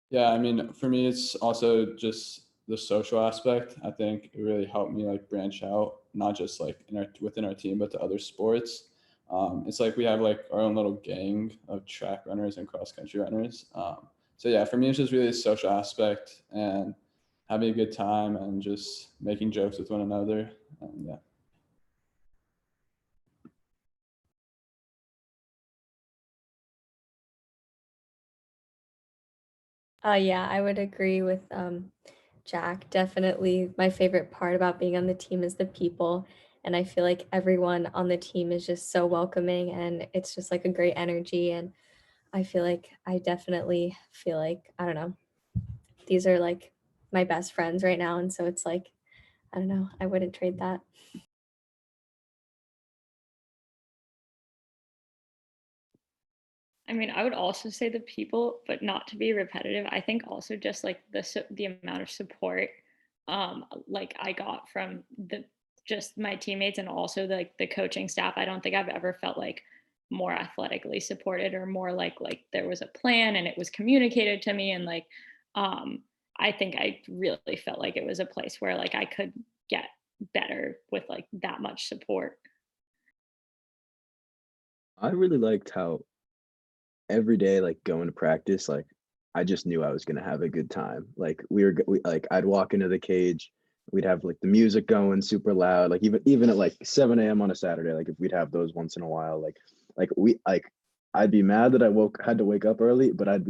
Yeah, I mean, for me, it's also just the social aspect. I think it really helped me like branch out, not just like within our team, but to other sports. It's like we have like our own little gang of track runners and cross country runners. So yeah, for me, it's just really the social aspect and having a good time and just making jokes with one another. And yeah. Yeah, I would agree with Jack. Definitely my favorite part about being on the team is the people. And I feel like everyone on the team is just so welcoming, and it's just like a great energy. And I feel like I definitely feel like, I don't know, these are like my best friends right now. And so it's like, I don't know, I wouldn't trade that. I mean, I would also say the people, but not to be repetitive. I think also just like the amount of support like I got from the just my teammates and also the coaching staff. I don't think I've ever felt like more athletically supported or more like there was a plan and it was communicated to me, and like I think I really felt like it was a place where like I could get better with like that much support. I really liked how every day, like going to practice, like I just knew I was gonna have a good time. Like like I'd walk into the cage, we'd have like the music going super loud, like even at like 7 a.m. on a Saturday, like if we'd have those once in a while, like I'd be mad that had to wake up early, but I'd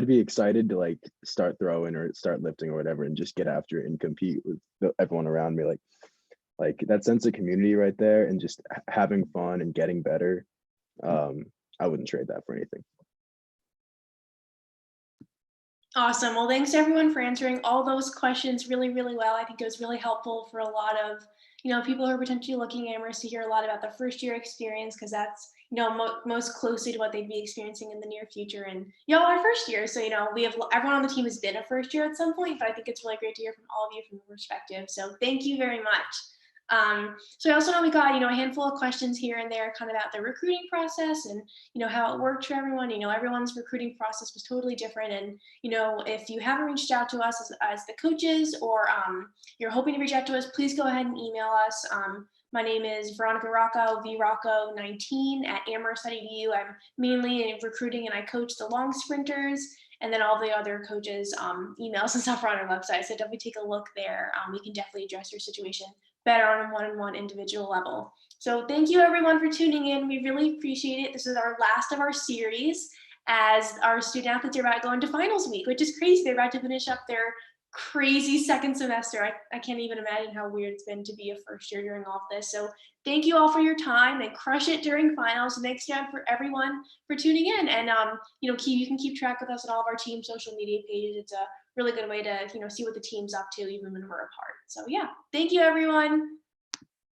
be excited to like start throwing or start lifting or whatever and just get after it and compete with everyone around me. Like that sense of community right there and just having fun and getting better. I wouldn't trade that for anything. Awesome. Well, thanks to everyone for answering all those questions really, really well. I think it was really helpful for a lot of, people who are potentially looking at Amherst to hear a lot about the first year experience, because that's, most closely to what they'd be experiencing in the near future. And, our first year. So, we have everyone on the team has been a first year at some point, but I think it's really great to hear from all of you from the perspective. So thank you very much. So I also know we got, a handful of questions here and there kind of about the recruiting process and, how it worked for everyone. Everyone's recruiting process was totally different. And, if you haven't reached out to us as the coaches or you're hoping to reach out to us, please go ahead and email us. My name is Veronica Rocco, vrocco19 at amherst.edu. I'm mainly in recruiting and I coach the long sprinters, and then all the other coaches' emails and stuff are on our website. So definitely take a look there. We can definitely address your situation better on a one-on-one individual level. So thank you everyone for tuning in. We really appreciate it. This is our last of our series as our student athletes are about to go into finals week, which is crazy. They're about to finish up their crazy second semester. I can't even imagine how weird it's been to be a first year during all of this. So thank you all for your time and crush it during finals. Thanks again for everyone for tuning in. And you can keep track with us on all of our team social media pages. It's a really good way to see what the team's up to even when we're apart. So yeah, thank you everyone.